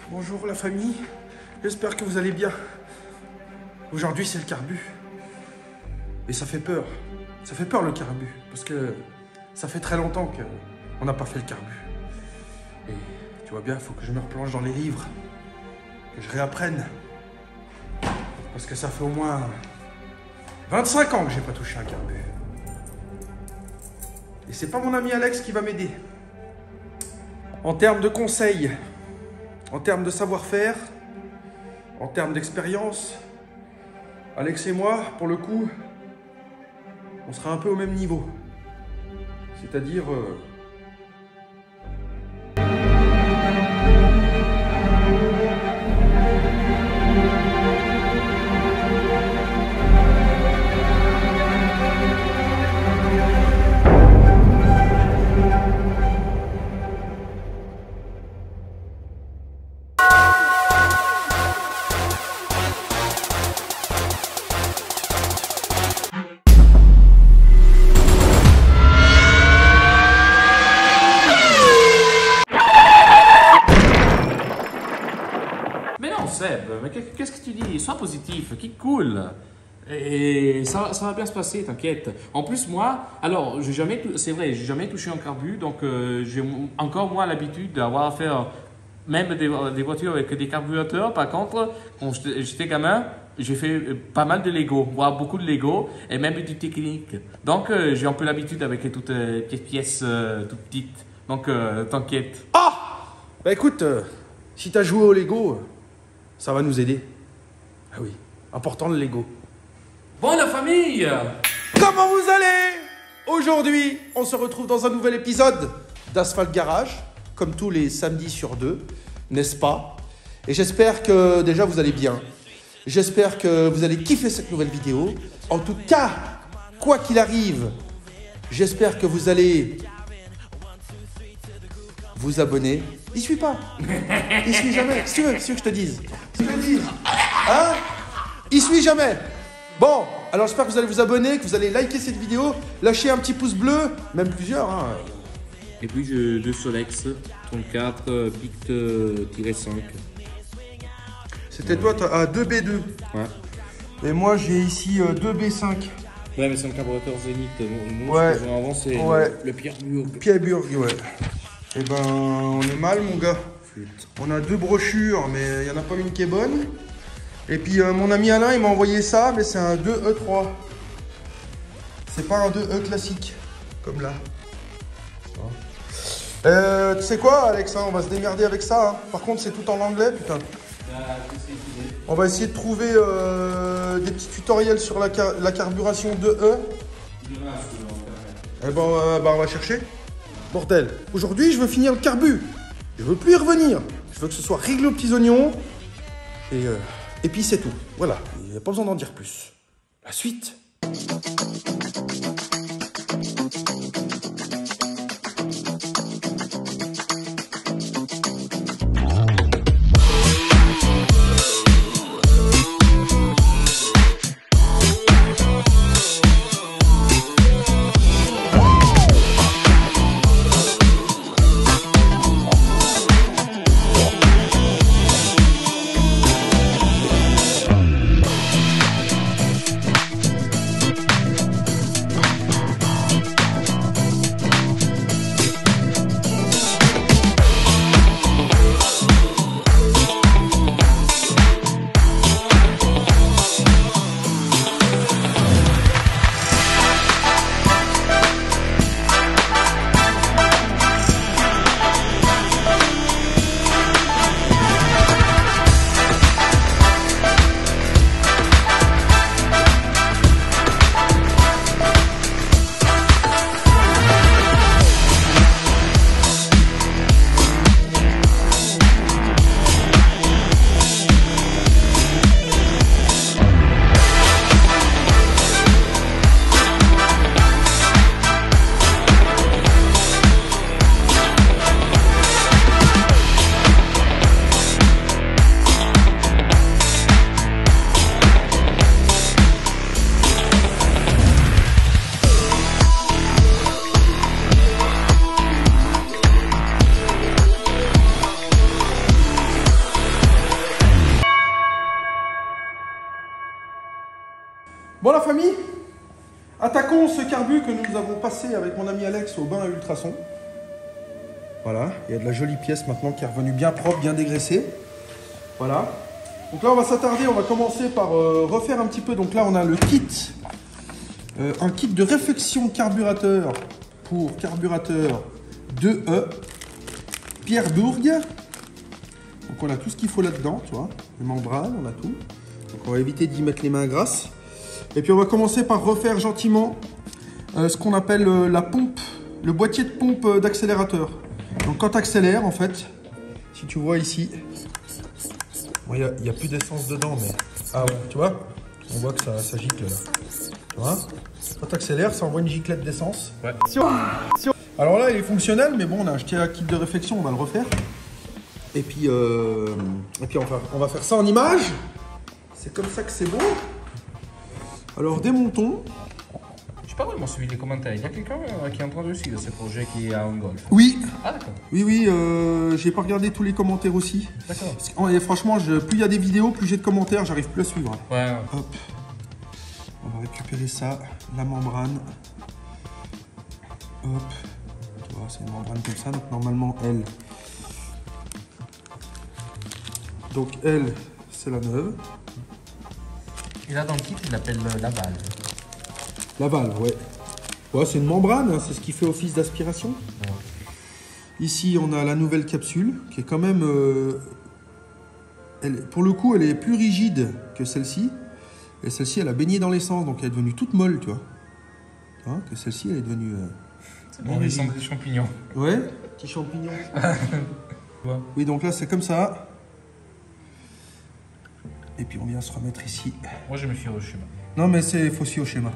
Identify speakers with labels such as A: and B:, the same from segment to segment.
A: Bonjour la famille, j'espère que vous allez bien. Aujourd'hui c'est le carbu. Et ça fait peur. Ça fait peur le carbu, parce que ça fait très longtemps qu'on n'a pas fait le carbu. Et tu vois bien, il faut que je me replonge dans les livres, que je réapprenne. Parce que ça fait au moins 25 ans que j'ai pas touché un carbu. Et c'est pas mon ami Alex qui va m'aider. En termes de conseils, en termes de savoir-faire, en termes d'expérience, Alex et moi, pour le coup, on sera un peu au même niveau. C'est-à-dire...
B: Seb, mais qu'est-ce que tu dis? Sois positif, qui cool. Et ça va bien se passer, t'inquiète. En plus, moi, alors, c'est vrai, j'ai jamais touché un carbu, donc j'ai encore moins l'habitude d'avoir à faire même des voitures avec des carburateurs. Par contre, quand j'étais gamin, j'ai fait pas mal de Lego, voire beaucoup de Lego, et même du technique. Donc, j'ai un peu l'habitude avec toutes les pièces toutes petites. Donc, t'inquiète.
A: Ah! Bah écoute, si t'as joué au Lego... ça va nous aider. Ah oui, important le Lego.
B: Bon la famille!
A: Comment vous allez? Aujourd'hui, on se retrouve dans un nouvel épisode d'Asphalt Garage, comme tous les samedis sur 2, n'est-ce pas? Et j'espère que déjà vous allez bien. J'espère que vous allez kiffer cette nouvelle vidéo. En tout cas, quoi qu'il arrive, j'espère que vous allez vous abonner. Il suit pas. Il suit jamais. Si tu veux que je te dise. Hein? Il suit jamais. Bon, alors j'espère que vous allez vous abonner, que vous allez liker cette vidéo, lâcher un petit pouce bleu, même plusieurs. Hein.
B: Et puis j'ai 2 Solex 34 Pict-5.
A: C'était toi, à 2B2.
B: Ouais.
A: Et moi j'ai ici 2B5.
B: Ouais, mais c'est un carburateur Zénith.
A: Ouais.
B: Ce que avant, c'est le Pierre-Burg.
A: Pierre-Burg, ouais. Eh ben, on est mal, mon gars. On a 2 brochures, mais il n'y en a pas une qui est bonne. Et puis, mon ami Alain, il m'a envoyé ça, mais c'est un 2E3. C'est pas un 2E classique, comme là. Tu sais quoi, Alex, hein, on va se démerder avec ça. Hein. Par contre, c'est tout en anglais, putain. On va essayer de trouver des petits tutoriels sur la carburation 2E. Eh ben, on va chercher. Bordel, aujourd'hui je veux finir le carbu. Je veux plus y revenir. Je veux que ce soit réglé aux petits oignons. Et puis c'est tout. Voilà, il n'y a pas besoin d'en dire plus. La suite. Bon la famille, attaquons ce carbu que nous avons passé avec mon ami Alex au bain à ultrasons. Voilà, il y a de la jolie pièce maintenant qui est revenue bien propre, bien dégraissée. Voilà. Donc là on va s'attarder, on va commencer par refaire un petit peu. Donc là on a le kit, un kit de réflexion carburateur pour carburateur 2E, Pierre Bourg. Donc on a tout ce qu'il faut là-dedans, tu vois, les membranes, on a tout. Donc on va éviter d'y mettre les mains grasses. Et puis on va commencer par refaire gentiment ce qu'on appelle la pompe, le boîtier de pompe d'accélérateur. Donc quand tu accélères en fait, si tu vois ici, bon, il n'y a plus d'essence dedans, mais ah ouais, tu vois, on voit que ça gicle là. Tu vois, quand tu accélères, ça envoie une giclette d'essence. Ouais. Alors là, il est fonctionnel, mais bon, on a acheté un kit de réflexion, on va le refaire. Et puis on va faire ça en image. C'est comme ça que c'est beau. Alors démontons.
B: Je sais pas vraiment suivi les commentaires. Il y a quelqu'un qui est en train de suivre ce projet qui est à un golf.
A: Oui.
B: Ah d'accord.
A: Oui, j'ai pas regardé tous les commentaires aussi.
B: D'accord.
A: Et franchement, plus il y a des vidéos, plus j'ai de commentaires, j'arrive plus à suivre.
B: Ouais.
A: Hop. On va récupérer ça, la membrane. Hop. Tu vois, c'est une membrane comme ça, donc normalement elle. Donc elle, c'est la neuve.
B: Et là dans le kit, il l'appelle la valve.
A: La valve, ouais. Ouais, c'est une membrane, hein, c'est ce qui fait office d'aspiration.
B: Ouais.
A: Ici, on a la nouvelle capsule, qui est quand même... pour le coup, elle est plus rigide que celle-ci. Et celle-ci, elle a baigné dans l'essence, donc elle est devenue toute molle, tu vois. Hein, que celle-ci, elle est devenue...
B: c'est bon, il semble des champignons.
A: Ouais, petits champignons.
B: Ouais.
A: Oui, donc là, c'est comme ça. Et puis, on vient se remettre ici.
B: Moi, je me fie au schéma.
A: Non, mais il faut suivre au schéma.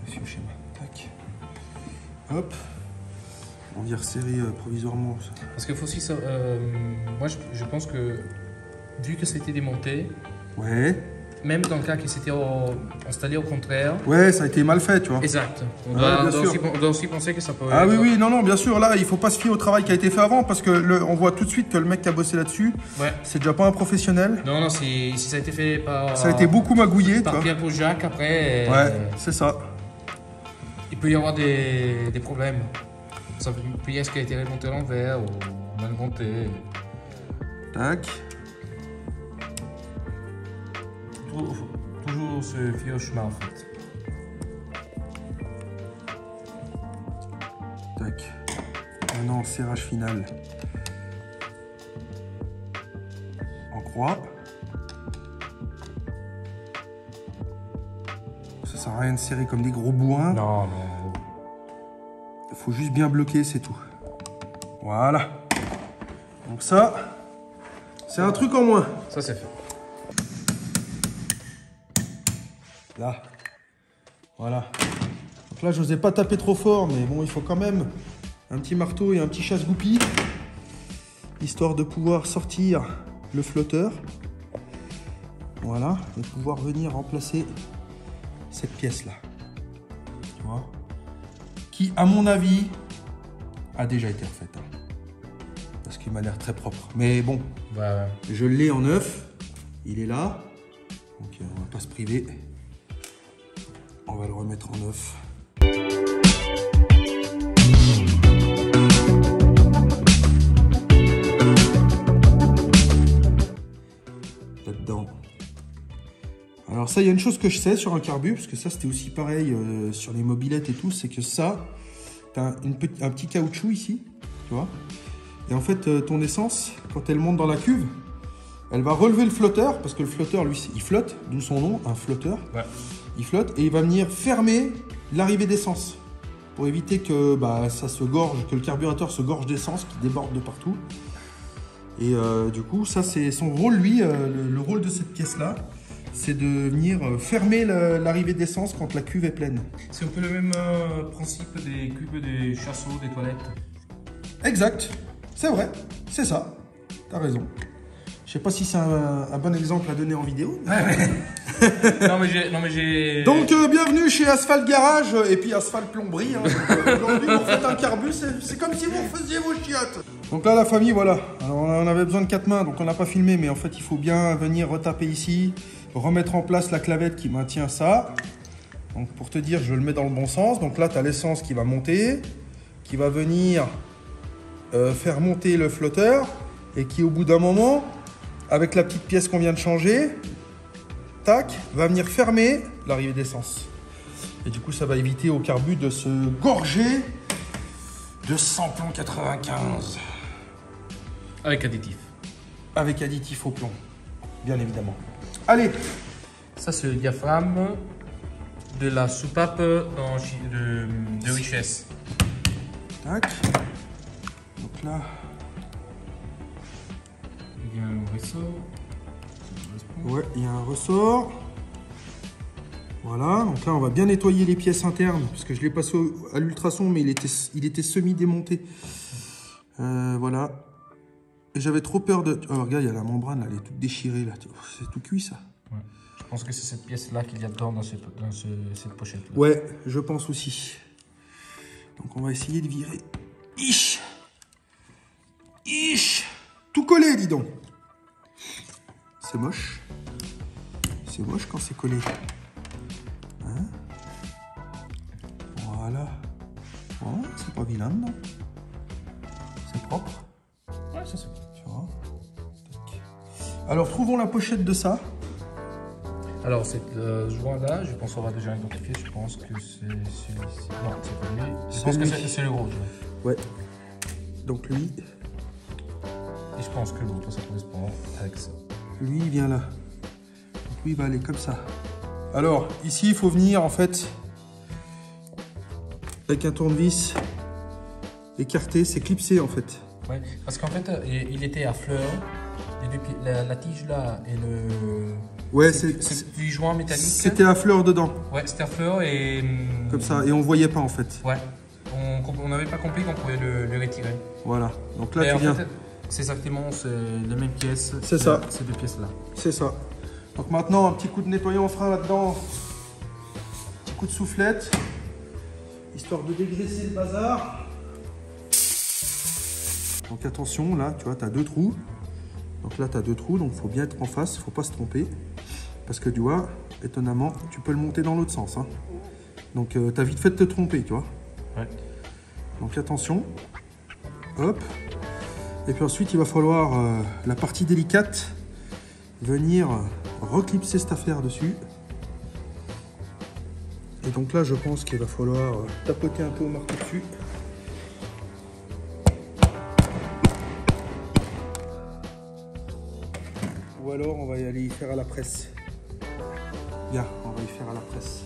A: Faut suivre au schéma. Tac. Hop. On vient resserrer provisoirement.
B: Parce qu'il faut aussi... moi, je pense que, vu que c'était démonté,
A: Ouais.
B: même dans le cas qui s'était installé au contraire...
A: Ouais, ça a été mal fait, tu vois.
B: Exact. On
A: Ah,
B: doit aussi penser que ça peut...
A: Ah oui, non, bien sûr, là, il faut pas se fier au travail qui a été fait avant, parce que on voit tout de suite que le mec qui a bossé là-dessus,
B: ouais.
A: C'est déjà pas un professionnel.
B: Non, si ça a été fait par...
A: Ça a été beaucoup magouillé,
B: par Pierre Bourjac, après...
A: Ouais, c'est ça.
B: Il peut y avoir des problèmes. Ça peut y avoir ce qui a été remonté à l'envers, ou mal monté.
A: Tac.
B: Toujours se fier au chemin, en fait.
A: Tac. Maintenant, serrage final. En croix. Ça sert à rien de serrer comme des gros bourrins.
B: Non.
A: Il faut juste bien bloquer, c'est tout. Voilà. Donc ça, c'est un truc en moins.
B: Ça, c'est fait.
A: Là. Voilà. Donc là, je n'osais pas taper trop fort, mais bon, il faut quand même un petit marteau et un petit chasse-goupille, histoire de pouvoir sortir le flotteur. Voilà. Et pouvoir venir remplacer cette pièce-là. Tu vois ? Qui, à mon avis, a déjà été refaite. Hein. Parce qu'il m'a l'air très propre. Mais bon,
B: Ouais.
A: je l'ai en neuf. Il est là. Donc on va pas se priver. On va le remettre en neuf. Là-dedans. Alors ça, il y a une chose que je sais sur un carbu, parce que ça c'était aussi pareil sur les mobylettes et tout, c'est que ça, tu as un petit caoutchouc ici, tu vois. Et en fait, ton essence, quand elle monte dans la cuve, elle va relever le flotteur, parce que le flotteur, lui, il flotte, d'où son nom, un flotteur. Ouais. Il flotte et il va venir fermer l'arrivée d'essence pour éviter que ça se gorge, que le carburateur se gorge d'essence qui déborde de partout. Et du coup, ça c'est son rôle, lui, le rôle de cette pièce-là, c'est de venir fermer l'arrivée d'essence quand la cuve est pleine.
B: C'est un peu le même principe des cubes des chasseaux, des toilettes.
A: Exact, c'est vrai, c'est ça, t'as raison. Je sais pas si c'est un bon exemple à donner en vidéo.
B: Non mais j'ai...
A: Donc bienvenue chez Asphalt Garage et puis Asphalt Plomberie. Hein. Aujourd'hui vous faites un carbu, c'est comme si vous faisiez vos chiottes. Donc là la famille, voilà. Alors on avait besoin de 4 mains, donc on n'a pas filmé, mais en fait il faut bien venir retaper ici, remettre en place la clavette qui maintient ça. Donc pour te dire, je le mets dans le bon sens. Donc là, tu as l'essence qui va monter, qui va venir faire monter le flotteur et qui, au bout d'un moment, avec la petite pièce qu'on vient de changer, tac, va venir fermer l'arrivée d'essence. Et du coup, ça va éviter au carbu de se gorger de samplon 95.
B: Avec additif.
A: Avec additif au plomb, bien évidemment. Allez.
B: Ça, c'est le diaphragme de la soupape de richesse.
A: Tac. Donc là.
B: Il y a un ressort.
A: Ouais, il y a un ressort. Voilà, donc là on va bien nettoyer les pièces internes, parce que je l'ai passé à l'ultrason, mais il était semi-démonté. Voilà. Et j'avais trop peur de... Oh, regarde, il y a la membrane, là, elle est toute déchirée, là. C'est tout cuit, ça.
B: Ouais. Je pense que c'est cette pièce-là qu'il y a dedans dans cette pochette-là.
A: Ouais, je pense aussi. Donc on va essayer de virer. Ich. Tout collé, dis donc. C'est moche. C'est moche quand c'est collé. Hein? Voilà. Oh, c'est pas vilain, non? C'est propre.
B: Ouais, ça c'est.
A: Tu vois? Tac. Alors, trouvons la pochette de ça.
B: Alors, cette joint-là, je pense qu'on va déjà identifier. Je pense que c'est celui-ci. Non, c'est pas lui. Je pense que c'est le rouge.
A: Ouais. Donc, lui.
B: Et je pense que l'autre, ça correspond avec ça.
A: Lui, il vient là. Donc, lui, il va aller comme ça. Alors, ici, il faut venir, en fait, avec un tournevis écarté. C'est clipsé, en fait.
B: Ouais, parce qu'en fait, il était à fleur. Et depuis, la tige là et le...
A: Ouais,
B: c'est du joint métallique.
A: C'était à fleur dedans.
B: Ouais, c'était à fleur et...
A: Comme ça, et on voyait pas, en fait.
B: Ouais. On n'avait pas compris qu'on pouvait le retirer.
A: Voilà. Donc là,
B: et
A: tu viens...
B: fait, c'est exactement les mêmes pièces.
A: C'est ça.
B: Ces deux pièces-là.
A: C'est ça. Donc maintenant, un petit coup de nettoyant frein là-dedans. Petit coup de soufflette. Histoire de dégraisser le bazar. Donc attention, là, tu vois, tu as deux trous. Donc là, tu as deux trous, donc il faut bien être en face, il ne faut pas se tromper. Parce que tu vois, étonnamment, tu peux le monter dans l'autre sens. Hein. Donc tu as vite fait de te tromper, tu vois.
B: Ouais.
A: Donc attention. Hop. Et puis ensuite, il va falloir la partie délicate, venir reclipser cette affaire dessus. Et donc là, je pense qu'il va falloir tapoter un peu au marteau dessus. Ou alors, on va y aller y faire à la presse. Bien, on va y faire à la presse.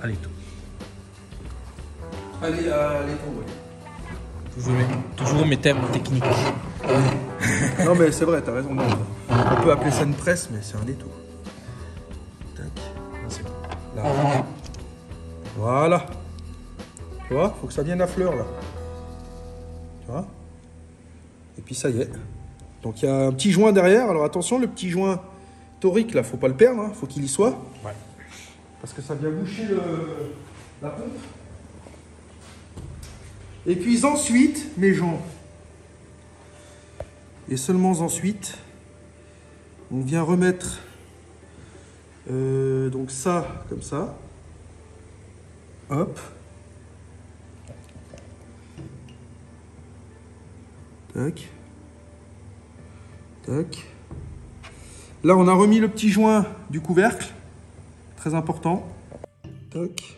B: Allez, tout.
A: Allez, allez, ouais.
B: Toujours mes termes techniques.
A: Non mais c'est vrai, t'as raison. On peut appeler ça une presse, mais c'est un étau. Tac. Là. Voilà. Tu vois, faut que ça vienne à fleur là. Tu vois. Et puis ça y est. Donc il y a un petit joint derrière. Alors attention, le petit joint torique là, faut pas le perdre, hein. Faut qu'il y soit.
B: Ouais.
A: Parce que ça vient boucher la pompe. Et puis ensuite, mes gens, et seulement ensuite, on vient remettre donc ça comme ça. Hop. Tac. Tac. Là, on a remis le petit joint du couvercle. Très important. Tac.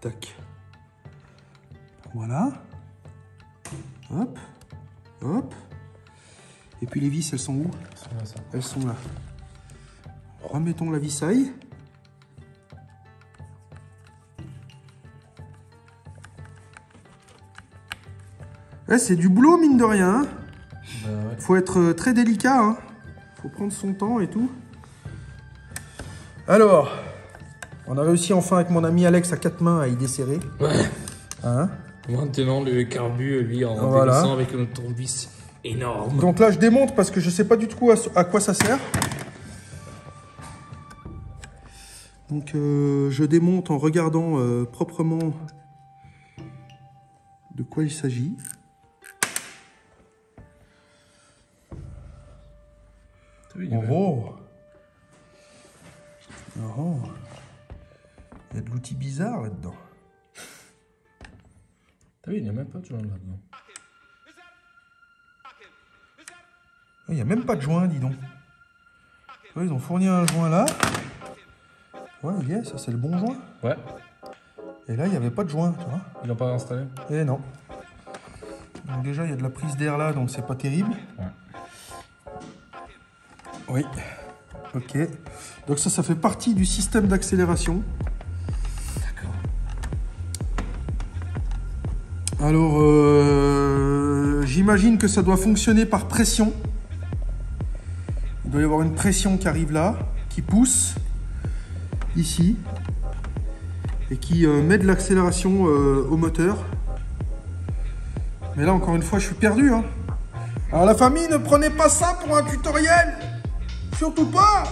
A: Tac. Voilà. Hop. Hop. Et puis les vis, elles sont où? Elles sont là. Remettons la vissaille. Ouais, c'est du boulot, mine de rien. Hein.
B: Ouais.
A: Faut être très délicat. Hein. Faut prendre son temps et tout. Alors... On a réussi enfin avec mon ami Alex à 4 mains à y desserrer.
B: Ouais.
A: Hein?
B: Maintenant, le carbu, lui, en
A: voilà.
B: dévissant avec un tournevis énorme.
A: Donc là, je démonte parce que je ne sais pas du tout à quoi ça sert. Donc, je démonte en regardant proprement de quoi il s'agit.
B: Oui,
A: oh. Oh. Il y a de l'outil bizarre là-dedans.
B: T'as vu, il n'y a même pas de joint là-dedans.
A: Il n'y a même pas de joint, dis donc. Ouais, ils ont fourni un joint là. Ouais, yes, ça c'est le bon joint.
B: Ouais.
A: Et là, il n'y avait pas de joint, tu vois.
B: Ils l'ont pas installé?
A: Eh non. Donc déjà, il y a de la prise d'air là, donc c'est pas terrible.
B: Ouais.
A: Oui. Ok. Donc ça fait partie du système d'accélération.
B: D'accord.
A: Alors, j'imagine que ça doit fonctionner par pression. Il doit y avoir une pression qui arrive là, qui pousse ici et qui met de l'accélération au moteur. Mais là, encore une fois, je suis perdu. Hein. Alors la famille, ne prenez pas ça pour un tutoriel. Surtout pas.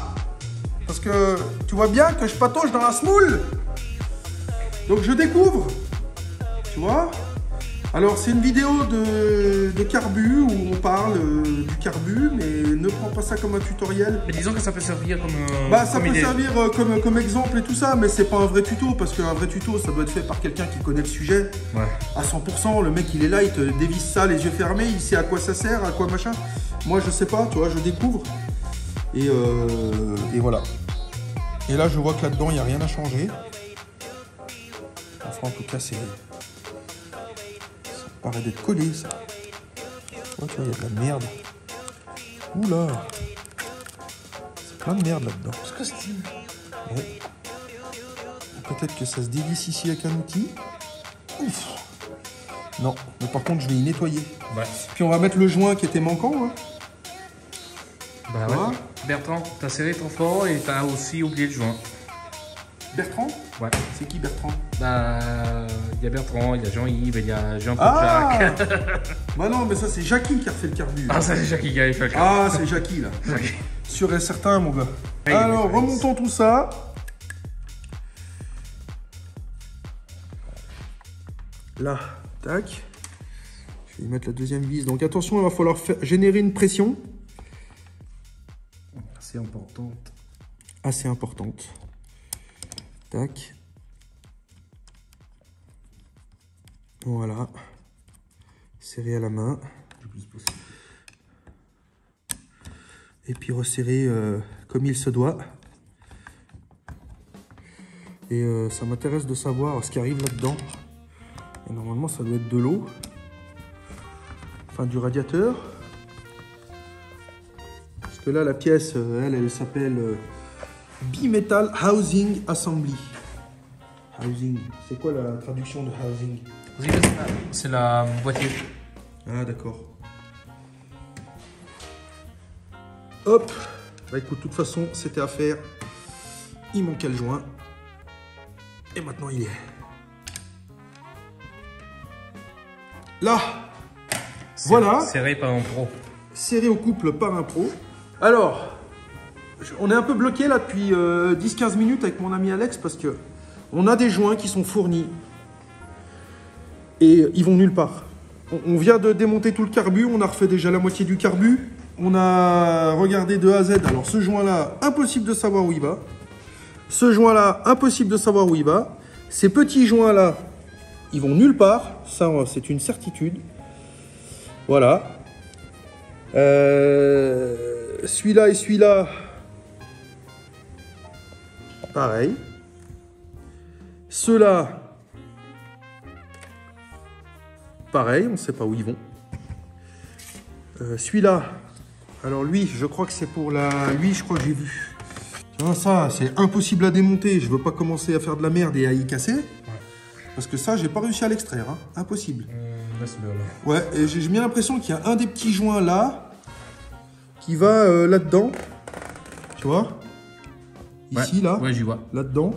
A: Parce que tu vois bien que je patauge dans la semoule. Donc je découvre. Tu vois. Alors c'est une vidéo de carbu où on parle du carbu, mais ne prends pas ça comme un tutoriel.
B: Mais disons que ça peut servir comme
A: ça peut servir comme exemple et tout ça, mais c'est pas un vrai tuto, parce qu'un vrai tuto ça doit être fait par quelqu'un qui connaît le sujet à 100%. Le mec il est là, il te dévisse ça les yeux fermés, il sait à quoi ça sert, à quoi machin. Moi je sais pas, tu vois, je découvre. Et voilà. Et là je vois que là-dedans il n'y a rien à changer. Enfin en tout cas c'est... Ça paraît d'être collé ça. Oh, tu vois, il y a de la merde. Oula. C'est plein de merde là-dedans.
B: C'est quoi ce style?
A: Ouais. Peut-être que ça se dévisse ici avec un outil. Ouf. Non, mais par contre je vais y nettoyer.
B: Ouais.
A: Puis on va mettre le joint qui était manquant. Hein.
B: Bah ouais. Bertrand, t'as serré trop fort et t'as aussi oublié le joint.
A: Bertrand?
B: Ouais.
A: C'est qui Bertrand?
B: Bah, il y a Bertrand, il y a Jean-Yves, il y a Jean-Paul Jacques.
A: Bah non, mais ça c'est Jackie qui a refait le carbu.
B: Ah, ça c'est Jackie qui avait fait le carbu.
A: Ah, c'est Jackie là. Sûr et certain, mon gars.
B: Oui,
A: alors, remontons tout ça. Là, tac. Je vais y mettre la deuxième vis. Donc attention, il va falloir générer une pression.
B: Assez importante.
A: Assez importante. Tac. Voilà. Serrer à la main.
B: Le plus possible.
A: Et puis resserrer comme il se doit. Et ça m'intéresse de savoir ce qui arrive là-dedans. Et normalement, ça doit être de l'eau. Enfin, du radiateur. Parce que là, la pièce, elle s'appelle Bimetal Housing Assembly. Housing. C'est quoi la traduction de housing?
B: C'est la voiture.
A: Ah, d'accord. Hop. Bah écoute, de toute façon, c'était à faire. Il manquait le joint. Et maintenant, il est là. Voilà.
B: Serré par un pro.
A: Serré au couple par un pro. Alors, on est un peu bloqué là depuis 10-15 minutes avec mon ami Alex parce que on a des joints qui sont fournis et ils vont nulle part. On vient de démonter tout le carbu, on a refait déjà la moitié du carbu. On a regardé de A à Z. Alors ce joint-là, impossible de savoir où il va. Ce joint-là, impossible de savoir où il va. Ces petits joints-là, ils vont nulle part. Ça, c'est une certitude. Voilà. Celui-là et celui-là, pareil. Ceux-là, pareil, on ne sait pas où ils vont. Celui-là, alors lui, je crois que c'est pour la... Lui, je crois que j'ai vu. Tu vois, ça, c'est impossible à démonter. Je ne veux pas commencer à faire de la merde et à y casser. Ouais. Parce que ça, j'ai pas réussi à l'extraire. Hein. Impossible. Ouais, et j'ai bien l'impression qu'il y a un des petits joints là qui va là-dedans. Tu vois? Ici,
B: ouais,
A: là.
B: Ouais, j'y vois.
A: Là-dedans.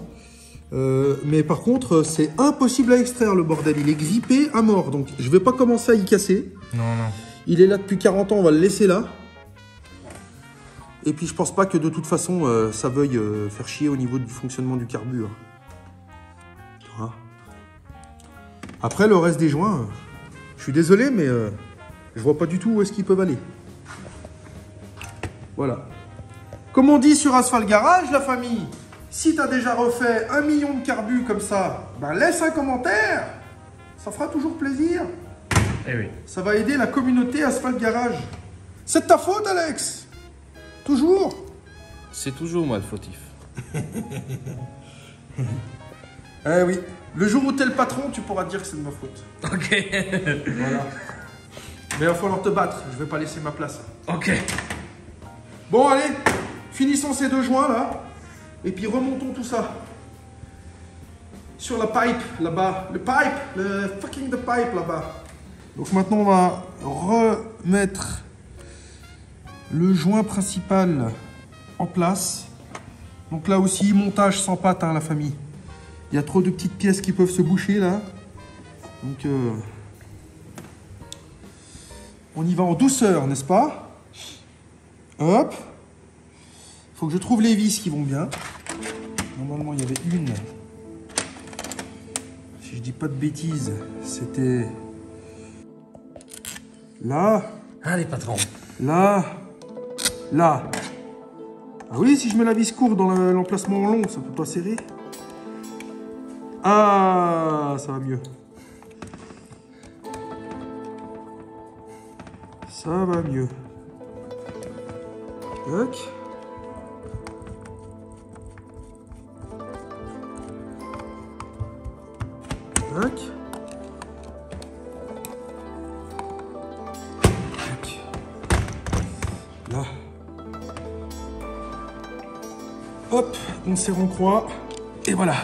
A: Mais par contre, c'est impossible à extraire le bordel. Il est grippé à mort. Donc, je vais pas commencer à y casser.
B: Non, non.
A: Il est là depuis 40 ans, on va le laisser là. Et puis, je pense pas que de toute façon, ça veuille faire chier au niveau du fonctionnement du carbu. Hein. Voilà. Après, le reste des joints, je suis désolé, mais je vois pas du tout où est-ce qu'ils peuvent aller. Voilà. Comme on dit sur Asphalt Garage, la famille, si tu as déjà refait 1 million de carbus comme ça, ben laisse un commentaire. Ça fera toujours plaisir.
B: Eh oui.
A: Ça va aider la communauté Asphalt Garage. C'est de ta faute, Alex. Toujours.
B: C'est toujours moi le fautif.
A: Eh oui. Le jour où t'es le patron, tu pourras dire que c'est de ma faute.
B: Ok.
A: Voilà. Mais il va falloir te battre. Je vais pas laisser ma place.
B: Ok.
A: Bon, allez. Finissons ces 2 joints, là. Et puis remontons tout ça. Sur la pipe, là-bas. Le fucking the pipe, là-bas. Donc maintenant, on va remettre le joint principal en place. Donc là aussi, montage sans patte, hein, la famille. Il y a trop de petites pièces qui peuvent se boucher, là. Donc, on y va en douceur, n'est-ce pas? Hop. Il faut que je trouve les vis qui vont bien. Normalement, il y avait une. Si je dis pas de bêtises, c'était là.
B: Allez, patron.
A: Là. Là. Ah oui, si je mets la vis courte dans l'emplacement long, ça peut pas serrer. Ah, ça va mieux. Ça va mieux. Tac. Tac. Tac. Là. Hop, on serre en croix. Et voilà.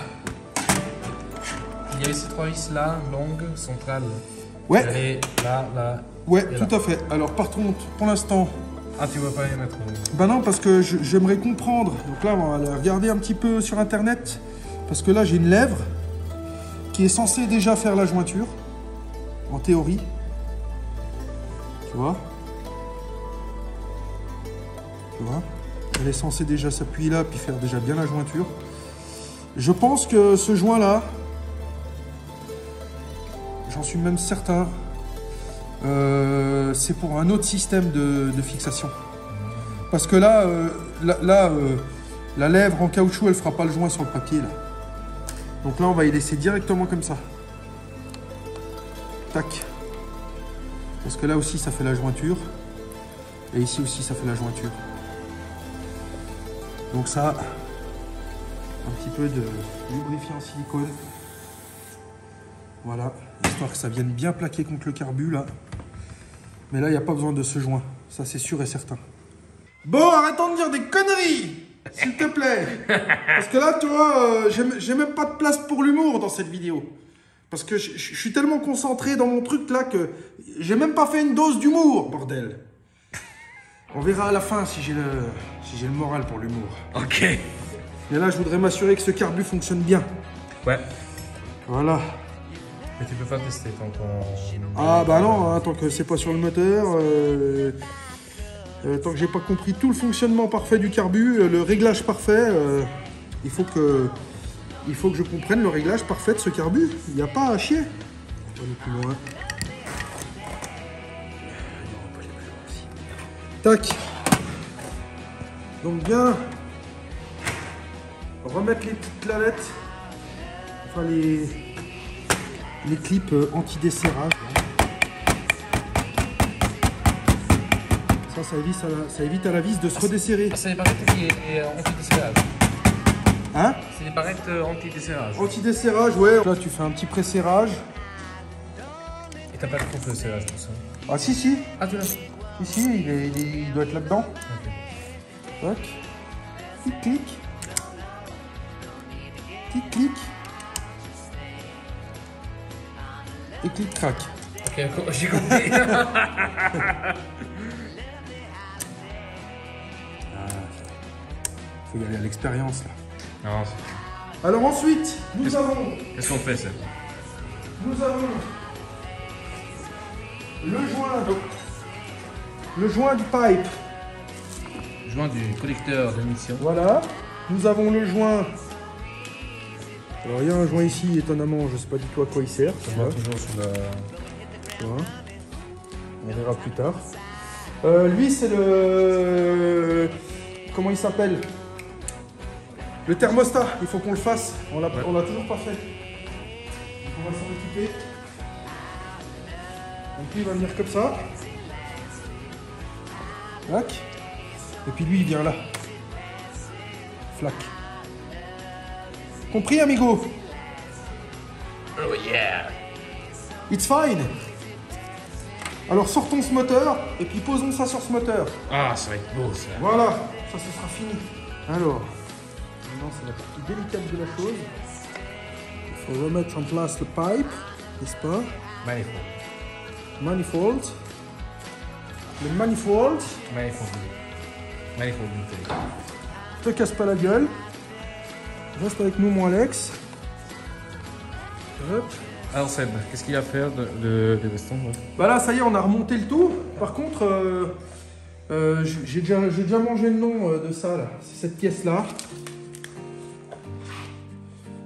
B: Il y avait ces 3 vis là, longues, centrales.
A: Ouais.
B: Allez, là, là.
A: Ouais,
B: et
A: tout
B: là.
A: à fait. Alors par contre, pour l'instant,
B: Ah, tu vas pas y mettre.
A: bah non, parce que j'aimerais comprendre. Donc là, on va aller regarder un petit peu sur internet. Parce que là, j'ai une lèvre qui est censée déjà faire la jointure. En théorie. Tu vois? Tu vois? Elle est censée déjà s'appuyer là, puis faire déjà bien la jointure. Je pense que ce joint-là, j'en suis même certain, c'est pour un autre système de fixation. Parce que là, la lèvre en caoutchouc, elle fera pas le joint sur le papier, là. Donc là, on va y laisser directement comme ça. Tac. Parce que là aussi, ça fait la jointure. Et ici aussi, ça fait la jointure. Donc ça, un petit peu de lubrifiant silicone. Voilà, histoire que ça vienne bien plaquer contre le carbu, là. Mais là, il n'y a pas besoin de ce joint. Ça, c'est sûr et certain. Bon, arrêtons de dire des conneries, s'il te plaît. Parce que là, tu vois, j'ai même pas de place pour l'humour dans cette vidéo. Parce que je suis tellement concentré dans mon truc, là, que j'ai même pas fait une dose d'humour, bordel. On verra à la fin si j'ai le moral pour l'humour.
B: Ok.
A: Mais là, je voudrais m'assurer que ce carbu fonctionne bien.
B: Ouais.
A: Voilà.
B: Mais tu peux pas tester tant qu'on...
A: Ah bah non, hein, tant que c'est pas sur le moteur, tant que j'ai pas compris tout le fonctionnement parfait du carbu, le réglage parfait, il faut que je comprenne le réglage parfait de ce carbu. Il n'y a pas à chier. On va aller plus loin. Tac. Donc bien remettre les petites clavettes, enfin les clips anti-desserrage. Ça évite à la vis de se redesserrer.
B: C'est les barrettes qui est anti-desserrage.
A: Hein?
B: C'est les barrettes anti-desserrage.
A: Anti-desserrage, ouais. Là, tu fais un petit pré-serrage.
B: Et t'as pas de coupe de serrage pour ça?
A: Ah si, si.
B: Ah, tu l'as?
A: Ici, il doit être là-dedans.
B: Ok.
A: Tac. Clic-clic. Clic-clic. Et clic-crac.
B: Ok, j'ai compris.
A: Faut y aller à l'expérience, là.
B: Non,
A: Alors ensuite, nous avons
B: qu'est-ce qu'on fait, ça?
A: le joint du pipe.
B: Joint du collecteur d'émission.
A: Voilà. Nous avons le joint. Alors il y a un joint ici, étonnamment, je sais pas du tout à quoi il sert.
B: Ça va toujours sur la...
A: Voilà. On verra plus tard. Lui, c'est comment il s'appelle? Le thermostat, il faut qu'on le fasse. On l'a toujours pas fait. Donc on va s'en occuper. Donc lui il va venir comme ça. Flac. Et puis lui il vient là. Flac. Compris, amigo?
B: Oh yeah.
A: It's fine. Alors sortons ce moteur et puis posons ça sur ce moteur.
B: Ah, ça va être beau ça.
A: Voilà, ça ce sera fini. Alors, maintenant c'est la partie délicate de la chose. Il faut remettre en place le pipe, n'est-ce pas?
B: Manifold.
A: Manifold. Le manifold.
B: Manifold. Manifold.
A: Te casse pas la gueule. Reste avec nous, mon Alex. Hop.
B: Alors Seb, qu'est-ce qu'il y a à faire de veston?
A: Bah là, ça y est, on a remonté le tout. Par contre, j'ai déjà mangé le nom de ça, là. C'est cette pièce-là.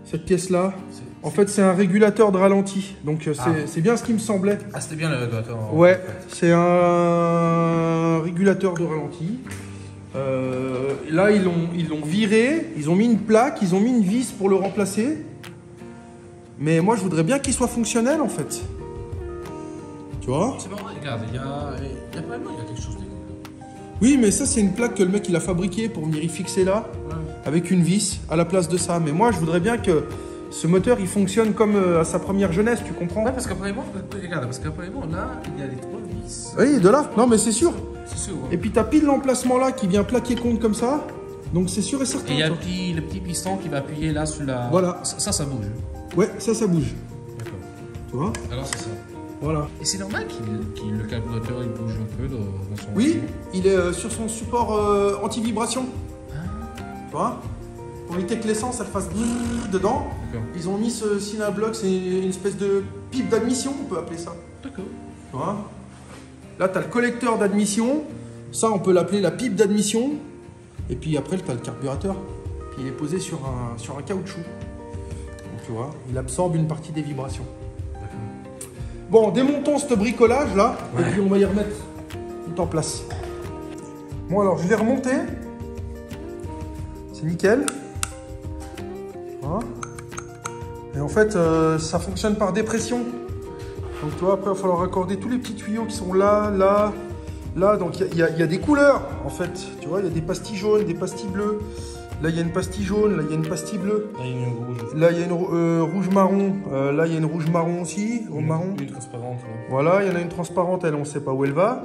A: Cette pièce-là. En fait, c'est un régulateur de ralenti. Donc, c'est bien ce qui me semblait.
B: Ah, c'était bien le régulateur.
A: Ouais, c'est un régulateur de ralenti. Là, ils l'ont viré. Ils ont mis une plaque, ils ont mis une vis pour le remplacer. Mais moi, je voudrais bien qu'il soit fonctionnel, en fait. Tu vois?
B: C'est bon, regarde, il y a quelque chose de...
A: Oui, mais ça, c'est une plaque que le mec, il a fabriquée pour venir y fixer là, avec une vis à la place de ça. Mais moi, je voudrais bien que ce moteur, il fonctionne comme à sa première jeunesse, tu comprends?
B: Ouais, parce qu'apparemment, regarde, là, il y a les 3 vis.
A: Oui, de là. Non, mais c'est sûr.
B: C'est sûr.
A: Et puis, t'as pile l'emplacement là qui vient plaquer contre comme ça. Donc, c'est sûr et certain.
B: Et il y a le petit piston qui va appuyer là sur la...
A: Voilà.
B: Ça bouge.
A: Ouais, ça bouge.
B: D'accord.
A: Tu vois?
B: Alors, c'est ça.
A: Voilà.
B: Et c'est normal le carburateur il bouge un peu dans son...
A: Oui, il est sur son support anti-vibration. Tu vois? Pour éviter que l'essence, elle fasse dedans. Ils ont mis ce Cinablock, c'est une espèce de pipe d'admission, on peut appeler ça.
B: D'accord.
A: Tu vois? Là, tu as le collecteur d'admission. Ça, on peut l'appeler la pipe d'admission. Et puis après, tu as le carburateur. Puis il est posé sur un caoutchouc. Donc, tu vois, il absorbe une partie des vibrations. Bon, démontons ce bricolage là, et puis on va y remettre tout en place. Bon, alors je l'ai remonté. C'est nickel. Voilà. Et en fait, ça fonctionne par dépression. Donc, tu vois, après, il va falloir raccorder tous les petits tuyaux qui sont là, là, là. Donc, il y a des couleurs, en fait. Tu vois, il y a des pastilles jaunes, des pastilles bleues. Là, il y a une pastille jaune, là, il y a une pastille bleue.
B: Là, il y a une rouge.
A: Là, il y a une rouge-marron. Là, il y a une rouge-marron aussi. Marron.
B: Une transparente. Ouais.
A: Voilà, il y en a une transparente, elle, on ne sait pas où elle va.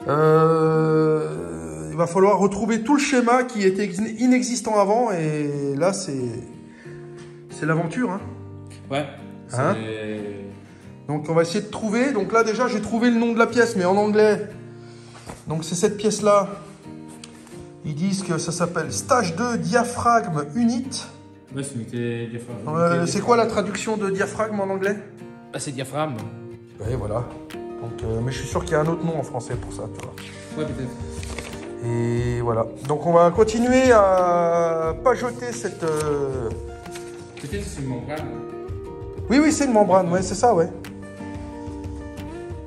A: Il va falloir retrouver tout le schéma qui était inexistant avant. Et là, c'est l'aventure. Hein.
B: Ouais.
A: Hein? Donc, on va essayer de trouver. Donc là, déjà, j'ai trouvé le nom de la pièce, mais en anglais. Donc, c'est cette pièce-là. Ils disent que ça s'appelle Stage 2 Diaphragme Unit.
B: Ouais, c'est unité diaphragme.
A: C'est quoi la traduction de diaphragme en anglais?
B: Ah, c'est diaphragme.
A: Oui, voilà. Donc, mais je suis sûr qu'il y a un autre nom en français pour ça, tu vois.
B: Ouais, peut-être.
A: Et voilà. Donc, on va continuer à pageoter cette...
B: Peut-être que c'est une membrane.
A: Oui, c'est une membrane, ouais, c'est ça, ouais.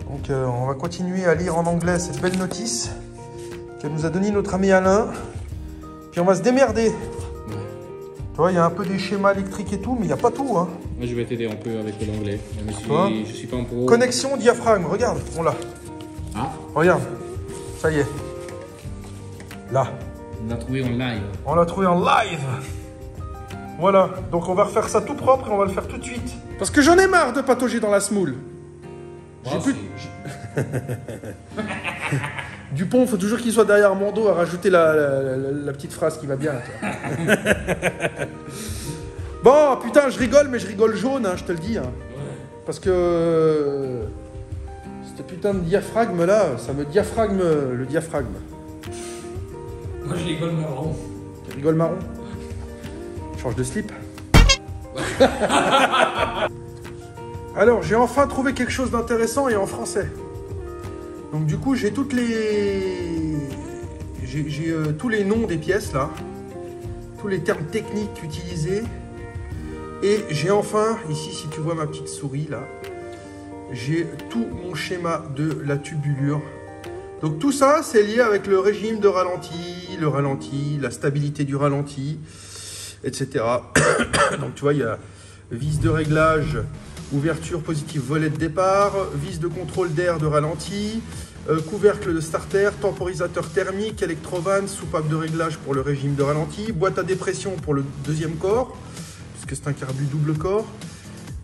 A: Donc, on va continuer à lire en anglais cette belle notice que nous a donné notre ami Alain. Puis on va se démerder. Ouais. Tu vois, il y a un peu des schémas électriques et tout, mais il n'y a pas tout. Hein.
B: Moi, je vais t'aider un peu avec l'anglais. Je suis pas un pro.
A: Connexion diaphragme, regarde, on l'a.
B: Ah.
A: Regarde, ça y est. Là.
B: On l'a trouvé en live.
A: On l'a trouvé en live. Voilà, donc on va refaire ça tout propre et on va le faire tout de suite. Parce que j'en ai marre de patauger dans la semoule. J'ai plus... Dupont, il faut toujours qu'il soit derrière mon dos à rajouter la petite phrase qui va bien. Bon, putain, je rigole, mais je rigole jaune, hein, je te le dis. Hein. Ouais. Parce que ce putain de diaphragme là, ça me diaphragme le diaphragme.
B: Moi, je rigole marron.
A: Tu rigoles marron? Change de slip. Alors, j'ai enfin trouvé quelque chose d'intéressant et en français. Donc du coup, j'ai tous les noms des pièces là, tous les termes techniques utilisés. Et j'ai enfin, ici, si tu vois ma petite souris là, j'ai tout mon schéma de la tubulure Donc tout ça, c'est lié avec le régime de ralenti, la stabilité du ralenti, etc. Donc tu vois, il y a vis de réglage, ouverture positive volet de départ, vis de contrôle d'air de ralenti, couvercle de starter, temporisateur thermique, électrovanne, soupape de réglage pour le régime de ralenti, boîte à dépression pour le deuxième corps, puisque c'est un carbu double corps.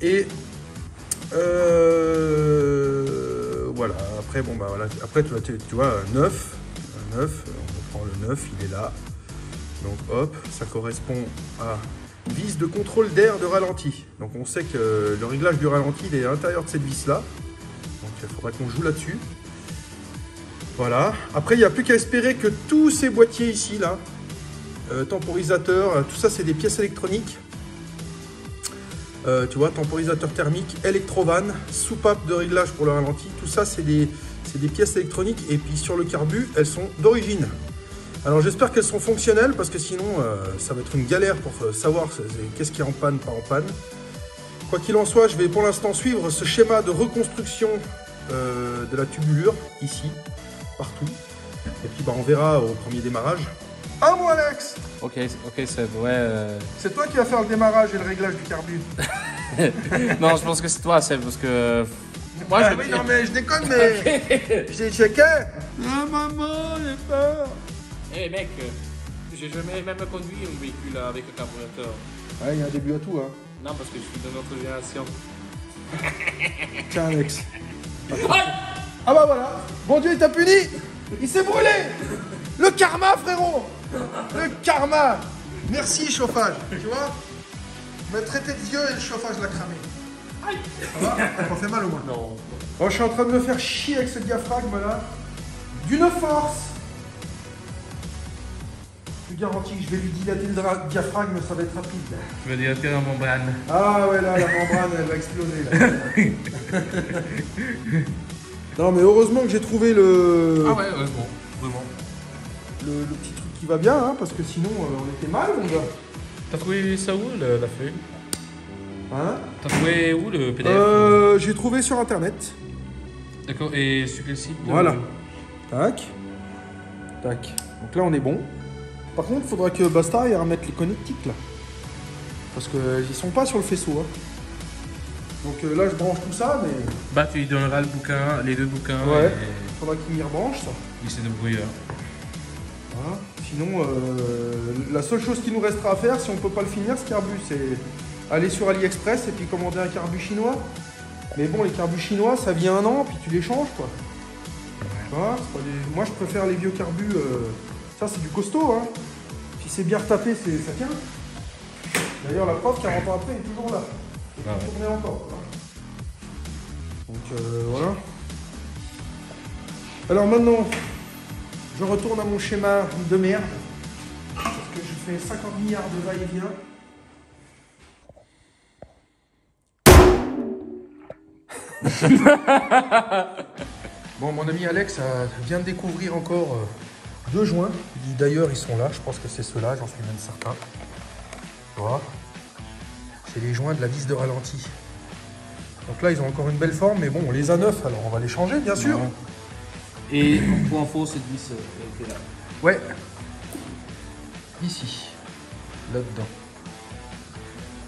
A: Et voilà, après, bon, bah, voilà. Après tu vois, un 9, on prend le 9, il est là. Donc hop, ça correspond à vis de contrôle d'air de ralenti. Donc on sait que le réglage du ralenti il est à l'intérieur de cette vis là. Donc il faudra qu'on joue là-dessus. Voilà. Après il n'y a plus qu'à espérer que tous ces boîtiers ici là, temporisateur, tout ça c'est des pièces électroniques. Tu vois, temporisateur thermique, électrovanne, soupape de réglage pour le ralenti, tout ça c'est des pièces électroniques et puis sur le carbu elles sont d'origine. Alors j'espère qu'elles sont fonctionnelles parce que sinon ça va être une galère pour savoir qu'est-ce qui est en panne, pas en panne. Quoi qu'il en soit, je vais pour l'instant suivre ce schéma de reconstruction de la tubulure, ici, partout. Et puis bah, on verra au premier démarrage. Ah mon Alex!
B: Ok, c'est vrai.
A: C'est toi qui vas faire le démarrage et le réglage du carbu.
B: Non, je pense que c'est toi, Seb, parce que... Moi,
A: ah, oui, non mais je déconne, mais... J'ai checké. Ah maman, j'ai peur.
B: Eh mec, j'ai jamais même conduit un véhicule avec un carburateur.
A: Ouais, il y a un début à tout, hein.
B: Non, parce que je suis de notre génération.
A: Tiens, Alex. Ah bah voilà. Bon Dieu, il t'a puni. Il s'est brûlé. Le karma, frérot. Le karma. Merci, chauffage. Tu vois? Tu m'as traité de vieux et le chauffage l'a cramé. Aïe. Ça va? Ça m'a fait mal au moins.
B: Non.
A: Bon, je suis en train de me faire chier avec ce diaphragme là. D'une force. Je garantis que je vais lui dilater le diaphragme, ça va être rapide.
B: Tu vas dilater la membrane.
A: Ah ouais, là, la membrane, elle va exploser. Là. Non, mais heureusement que j'ai trouvé le...
B: Ah ouais, heureusement, vraiment.
A: Le petit truc qui va bien, hein, parce que sinon, on était mal, mon gars.
B: T'as trouvé ça où, la feuille?
A: Hein?
B: T'as trouvé où, le PDF?
A: J'ai trouvé sur Internet.
B: D'accord, et sur quel site?
A: Voilà. Tac. Tac. Donc là, on est bon. Par contre, il faudra que Basta aille remettre les connectiques là. Parce qu'ils sont pas sur le faisceau. Hein. Donc là, je branche tout ça, mais.
B: Bah, tu lui donneras le bouquin, les deux bouquins.
A: Ouais. Il faudra qu'il m'y rebranche ça.
B: Il s'est débrouillé.
A: Voilà. Sinon, la seule chose qui nous restera à faire, si on peut pas le finir, ce carbu, c'est aller sur AliExpress et puis commander un carbu chinois. Mais bon, les carbus chinois, ça vient 1 an, puis tu les changes quoi. Voilà, c'est pas des... Moi, je préfère les vieux carbus. Ça, c'est du costaud, hein. Si c'est bien retapé, ça tient. D'ailleurs, la preuve, 40 ans après, elle est toujours là. Elle peut tourner encore. Donc, voilà. Alors maintenant, je retourne à mon schéma de merde. Parce que je fais 50 milliards de va-et-vient. Bon, mon ami Alex vient de découvrir encore... 2 joints, d'ailleurs ils sont là, je pense que c'est ceux-là, j'en suis même certain. Voilà. C'est les joints de la vis de ralenti. Donc là ils ont encore une belle forme, mais bon on les a neufs, alors on va les changer bien sûr.
B: Et pour info, cette vis était là.
A: Ouais. Ici. Là-dedans.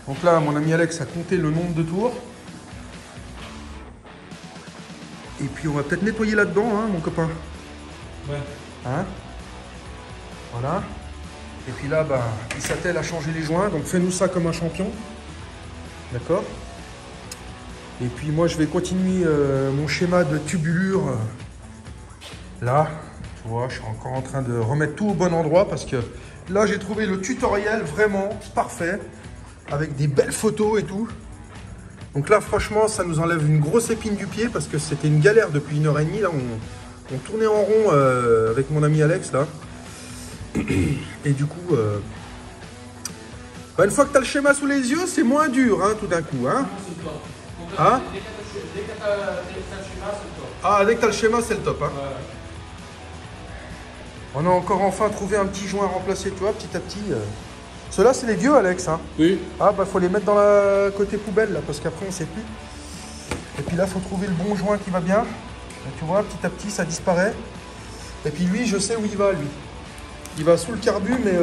A: Donc là mon ami Alex a compté le nombre de tours. Et puis on va peut-être nettoyer là-dedans, hein, mon copain.
B: Ouais.
A: Hein? Voilà. Et puis là, bah, il s'attelle à changer les joints, donc fais-nous ça comme un champion. D'accord? Et puis moi, je vais continuer mon schéma de tubulure. Là, tu vois, je suis encore en train de remettre tout au bon endroit parce que là, j'ai trouvé le tutoriel vraiment parfait avec des belles photos et tout. Donc là, franchement, ça nous enlève une grosse épine du pied parce que c'était une galère depuis 1h30. Là, on tournait en rond avec mon ami Alex là. Et du coup, bah, une fois que tu as le schéma sous les yeux, c'est moins dur hein, tout d'un coup. Hein. Hein? Ah, dès que tu as le schéma, c'est le top. Hein. On a encore enfin trouvé un petit joint à remplacer, tu vois, petit à petit. Ceux-là, c'est les vieux, Alex. Hein.
B: Oui.
A: Ah, bah faut les mettre dans la côté poubelle là, parce qu'après on sait plus. Et puis là, faut trouver le bon joint qui va bien. Et tu vois, petit à petit, ça disparaît. Et puis lui, je sais où il va, lui. Il va sous le carbu, mais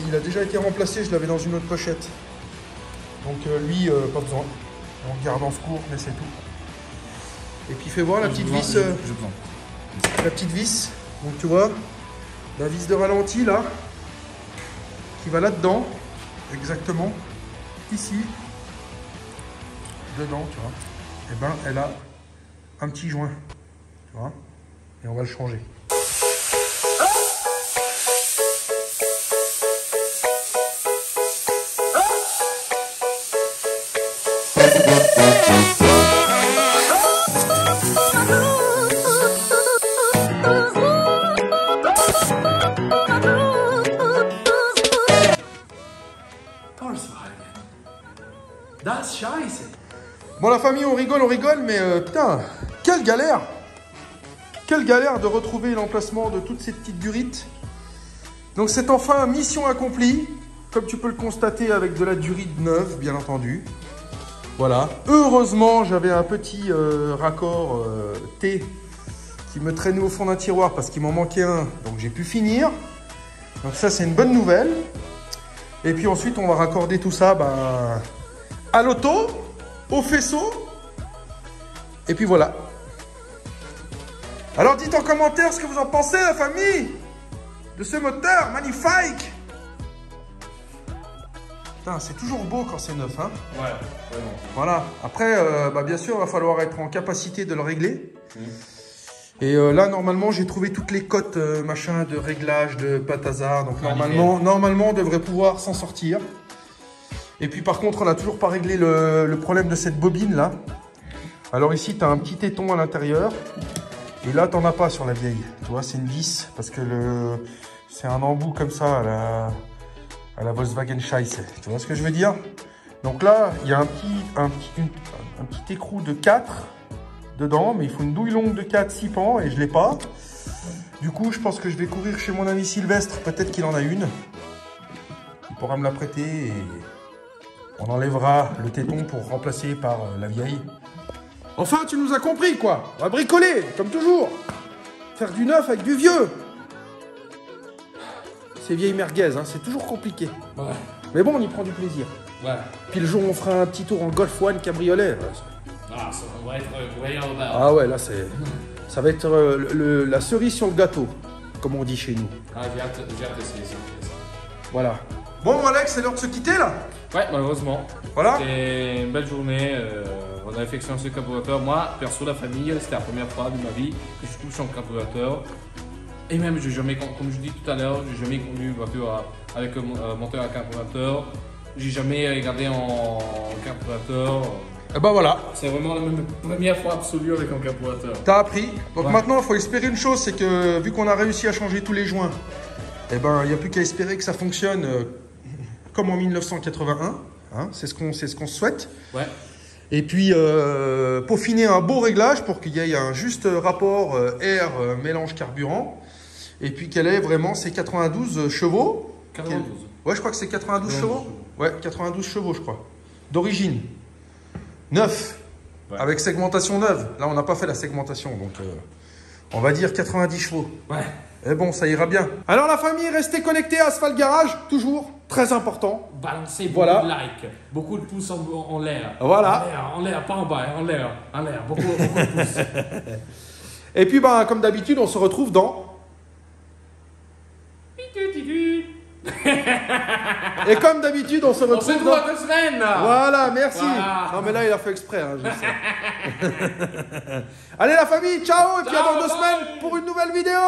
A: il a déjà été remplacé. Je l'avais dans une autre pochette. Donc lui, pas besoin. On le garde en secours, mais c'est tout. Et puis fais voir la petite vis. La petite vis. Donc tu vois, la vis de ralenti là, qui va là-dedans, exactement, ici, dedans, tu vois. Et ben, elle a un petit joint, tu vois. Et on va le changer. Bon la famille, on rigole, mais putain, quelle galère! Quelle galère de retrouver l'emplacement de toutes ces petites durites. Donc c'est enfin mission accomplie, comme tu peux le constater avec de la durite neuve, bien entendu. Voilà, heureusement j'avais un petit raccord T qui me traînait au fond d'un tiroir parce qu'il m'en manquait un, donc j'ai pu finir. Donc ça c'est une bonne nouvelle. Et puis ensuite on va raccorder tout ça à l'auto, au faisceau. Et puis voilà. Alors dites en commentaire ce que vous en pensez, la famille, de ce moteur magnifique. Putain, c'est toujours beau quand c'est neuf, hein.
B: Ouais, vraiment.
A: Voilà. Après, bien sûr, il va falloir être en capacité de le régler. Et là, normalement, j'ai trouvé toutes les cotes machin de réglage de Patazar. Donc normalement, on devrait pouvoir s'en sortir. Et puis par contre, on n'a toujours pas réglé le problème de cette bobine là. Alors ici, tu as un petit téton à l'intérieur. Et là, tu n'en as pas sur la vieille. Tu vois, c'est une vis parce que c'est un embout comme ça à la Volkswagen Scheiße. Tu vois ce que je veux dire? Donc là, il y a un petit écrou de 4 dedans, mais il faut une douille longue de 4-6 pans et je ne l'ai pas. Du coup, je pense que je vais courir chez mon ami Sylvestre. Peut-être qu'il en a une. Il pourra me la prêter et on enlèvera le téton pour remplacer par la vieille. Enfin, tu nous as compris, quoi. On va bricoler, comme toujours. Faire du neuf avec du vieux. Ces vieilles merguez, hein, c'est toujours compliqué.
B: Ouais.
A: Mais bon, on y prend du plaisir.
B: Ouais.
A: Puis le jour où on fera un petit tour en Golf One cabriolet.
B: Ah, ça, on va être voyant là.
A: Ah ouais, là, ça va être la cerise sur le gâteau, comme on dit chez nous.
B: Ah, j'ai hâte d'essayer ça.
A: Voilà. Bon, Alex, c'est l'heure de se quitter, là.
B: Ouais, malheureusement.
A: Voilà.
B: C'était une belle journée. On a affectionné ce carburateur. Moi, perso, la famille, c'était la première fois de ma vie que je touche un carburateur. Et même, j'ai jamais, comme je dis tout à l'heure, j'ai jamais conduit une voiture avec un moteur à carburateur. J'ai jamais regardé en carburateur.
A: Et ben voilà.
B: C'est vraiment la première fois absolue avec un carburateur.
A: T'as appris. Donc
B: ouais.
A: Maintenant, il faut espérer une chose, c'est que vu qu'on a réussi à changer tous les joints, eh ben, il n'y a plus qu'à espérer que ça fonctionne comme en 1981. Hein, c'est ce qu'on souhaite.
B: Ouais.
A: Et puis, peaufiner un beau réglage pour qu'il y ait un juste rapport air mélange carburant. Et puis qu'elle ait vraiment ses 92 chevaux.
B: 92.
A: Ouais, je crois que c'est 92 chevaux. Ouais, 92 chevaux, je crois. D'origine. 9. Ouais. Avec segmentation neuve. Là, on n'a pas fait la segmentation. Donc, on va dire 90 chevaux.
B: Ouais.
A: Et bon, ça ira bien. Alors, la famille, restez connectés à Asphalt Garage. Toujours. Très important.
B: Balancez beaucoup de likes. Beaucoup de pouces en l'air.
A: Voilà.
B: En l'air, pas en bas. En l'air. Beaucoup de pouces.
A: Et puis, comme d'habitude, on se retrouve dans... Et comme d'habitude, on se retrouve
B: dans 2 semaines.
A: Voilà, merci.
B: Voilà.
A: Non, mais là, il a fait exprès, hein, je sais. Allez, la famille, ciao. Et puis à dans 2 semaines pour une nouvelle vidéo.